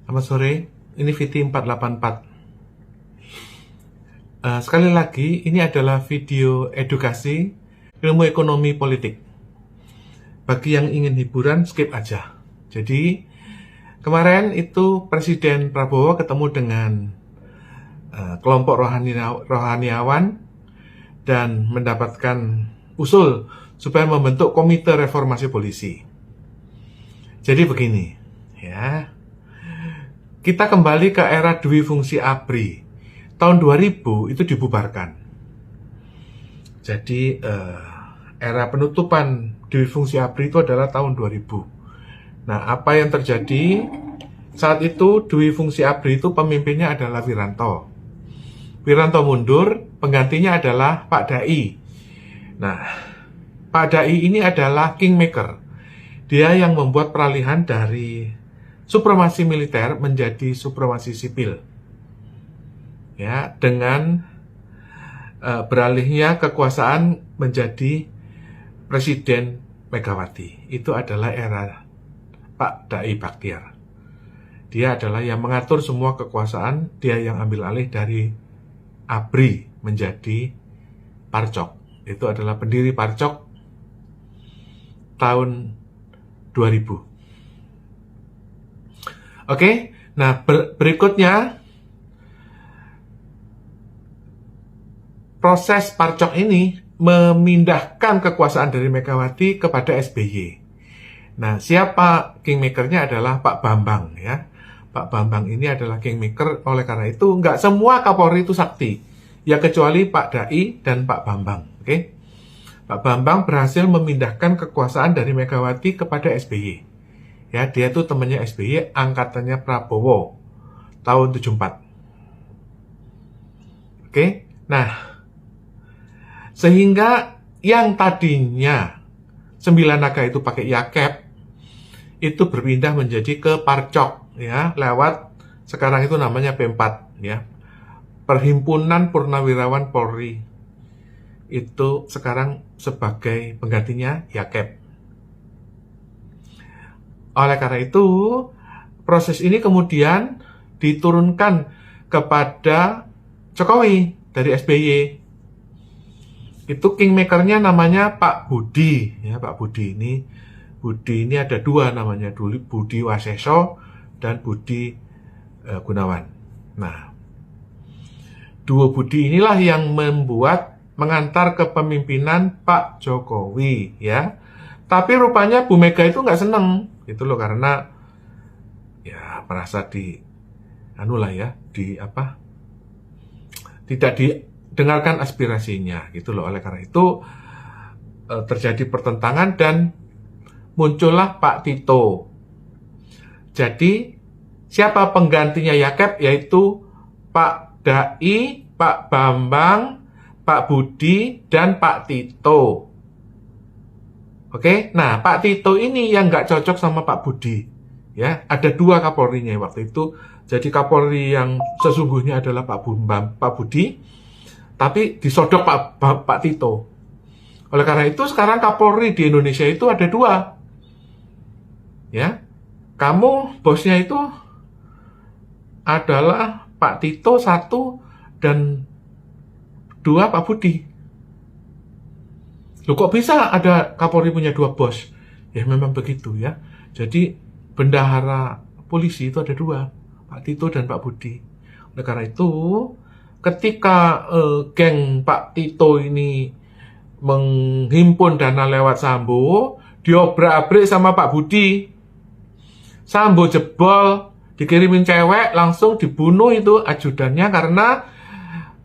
Selamat sore, ini VT 484. Sekali lagi, ini adalah video edukasi ilmu ekonomi politik. Bagi yang ingin hiburan, skip aja. Jadi, kemarin itu Presiden Prabowo ketemu dengan kelompok rohaniawan dan mendapatkan usul supaya membentuk komite reformasi polisi. Jadi begini, ya. Kita kembali ke era dwi fungsi ABRI. Tahun 2000 itu dibubarkan. Jadi era penutupan dwi fungsi ABRI itu adalah tahun 2000. Nah, apa yang terjadi? Saat itu dwi fungsi ABRI itu pemimpinnya adalah Wiranto. Wiranto mundur, penggantinya adalah Pak Dai. Nah, Pak Dai ini adalah kingmaker. Dia yang membuat peralihan dari supremasi militer menjadi supremasi sipil, ya, dengan beralihnya kekuasaan menjadi Presiden Megawati. Itu adalah era Pak Dai Baktiar. Dia adalah yang mengatur semua kekuasaan, dia yang ambil alih dari ABRI menjadi Parcok. Itu adalah pendiri Parcok tahun 2000. Oke, nah berikutnya proses Parcok ini memindahkan kekuasaan dari Megawati kepada SBY. Nah, siapa kingmakernya adalah Pak Bambang, ya. Pak Bambang ini adalah kingmaker, oleh karena itu nggak semua Kapolri itu sakti, ya kecuali Pak Dai dan Pak Bambang. Oke, Pak Bambang berhasil memindahkan kekuasaan dari Megawati kepada SBY. Ya, dia tuh temannya SBY, angkatannya Prabowo tahun 74. Oke, nah sehingga yang tadinya 9 naga itu pakai yakep itu berpindah menjadi ke Parcok, ya, lewat sekarang itu namanya P4, ya, Perhimpunan Purnawirawan Polri. Itu sekarang sebagai penggantinya yakep. Oleh karena itu, proses ini kemudian diturunkan kepada Jokowi dari SBY. Itu kingmakernya namanya Pak Budi, ya. Pak Budi ini ada dua namanya, dulu Budi Waseso dan Budi Gunawan. Nah, dua Budi inilah yang mengantar kepemimpinan Pak Jokowi, ya. Tapi rupanya Bu Mega itu nggak seneng, gitu loh, karena ya merasa tidak didengarkan aspirasinya, gitu loh. Oleh karena itu terjadi pertentangan dan muncullah Pak Tito. Jadi siapa penggantinya yakep? Yaitu Pak Dai, Pak Bambang, Pak Budi, dan Pak Tito. Oke, nah Pak Tito ini yang nggak cocok sama Pak Budi, ya. Ada dua Kapolrinya waktu itu. Jadi Kapolri yang sesungguhnya adalah Pak Budi, tapi disodok Pak Tito. Oleh karena itu sekarang Kapolri di Indonesia itu ada dua, ya. Kamu bosnya itu adalah Pak Tito satu dan dua Pak Budi. Loh, kok bisa ada Kapolri punya dua bos? Ya memang begitu, ya. Jadi bendahara polisi itu ada dua, Pak Tito dan Pak Budi. Oleh karena itu, ketika geng Pak Tito ini menghimpun dana lewat Sambo, diobrak-abrik sama Pak Budi. Sambo jebol, dikirimin cewek, langsung dibunuh itu ajudannya karena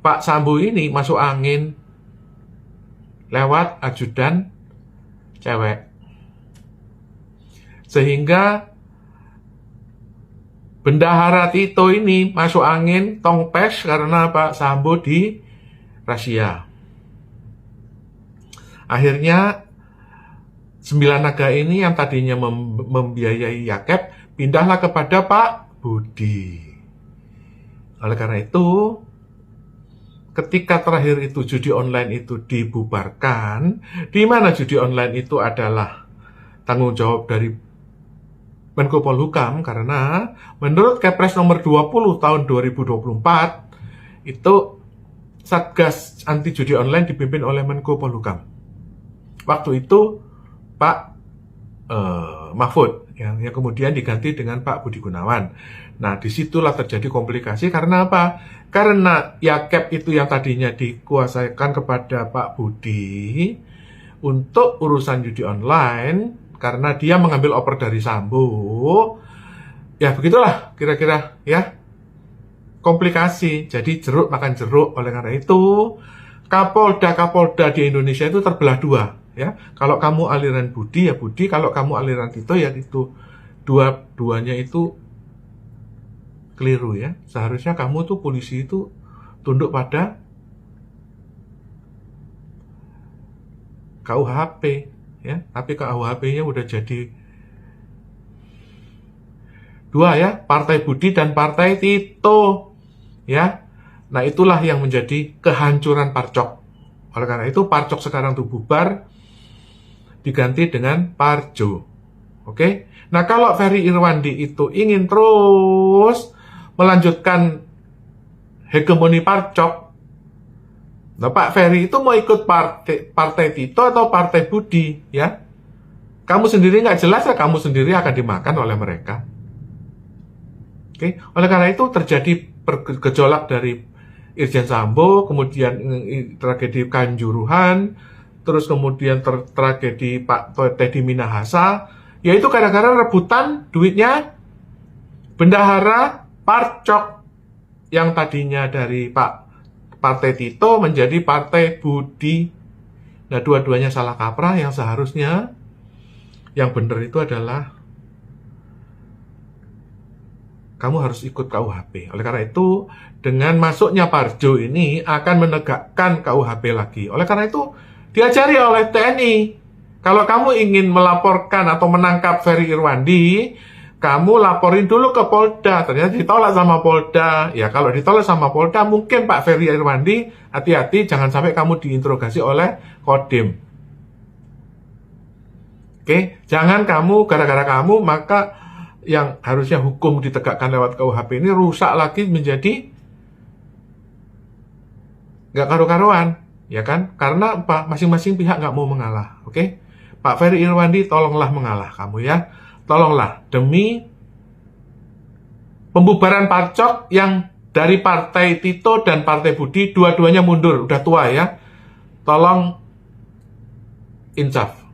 Pak Sambo ini masuk angin lewat ajudan cewek. Sehingga bendahara Tito ini masuk angin, tongpes karena Pak Sambo di rahasia. Akhirnya 9 naga ini yang tadinya membiayai yakep pindahlah kepada Pak Budi. Oleh karena itu, ketika terakhir itu judi online itu dibubarkan, di mana judi online itu adalah tanggung jawab dari Menko Polhukam, karena menurut Kepres nomor 20 tahun 2024 itu Satgas Anti Judi Online dipimpin oleh Menko Polhukam. Waktu itu Pak Mahfud yang kemudian diganti dengan Pak Budi Gunawan. Nah, disitulah terjadi komplikasi karena apa? Karena YAKEP itu yang tadinya dikuasaikan kepada Pak Budi untuk urusan judi online, karena dia mengambil oper dari Sambo. Ya begitulah kira-kira ya, komplikasi. Jadi jeruk makan jeruk. Oleh karena itu Kapolda di Indonesia itu terbelah dua ya. Kalau kamu aliran Budi ya Budi, kalau kamu aliran Tito ya Tito. Dua-duanya itu keliru ya. Seharusnya kamu tuh polisi itu tunduk pada KUHP ya. Tapi KUHP-nya udah jadi dua ya, Partai Budi dan Partai Tito ya. Nah, itulah yang menjadi kehancuran Parcok. Oleh karena itu Parcok sekarang tuh bubar, diganti dengan Parjo. Oke. Nah, kalau Ferry Irwandi itu ingin terus melanjutkan hegemoni Parcok, nah Pak Ferry itu mau ikut partai Tito atau Partai Budi ya? Kamu sendiri nggak jelas ya, kamu sendiri akan dimakan oleh mereka. Oke. Oleh karena itu terjadi gejolak dari Irjen Sambo, kemudian tragedi Kanjuruhan, terus kemudian tragedi Pak Teddy Minahasa, yaitu gara-gara rebutan duitnya bendahara Parcok yang tadinya dari Partai Tito menjadi Partai Budi. Nah, dua-duanya salah kaprah. Yang seharusnya yang benar itu adalah kamu harus ikut KUHP. Oleh karena itu, dengan masuknya Parjo ini akan menegakkan KUHP lagi. Oleh karena itu, diajari oleh TNI. Kalau kamu ingin melaporkan atau menangkap Ferry Irwandi, kamu laporin dulu ke Polda. Ternyata ditolak sama Polda. Ya, kalau ditolak sama Polda, mungkin Pak Ferry Irwandi, hati-hati, jangan sampai kamu diinterogasi oleh Kodim. Oke, jangan kamu, gara-gara kamu, maka yang harusnya hukum ditegakkan lewat KUHP ini rusak lagi menjadi nggak karu-karuan, ya kan? Karena masing-masing pihak nggak mau mengalah, oke? Pak Ferry Irwandi, tolonglah mengalah kamu ya. Tolonglah, demi pembubaran Parcok yang dari Partai Tito dan Partai Budi, dua-duanya mundur, udah tua ya. Tolong insaf.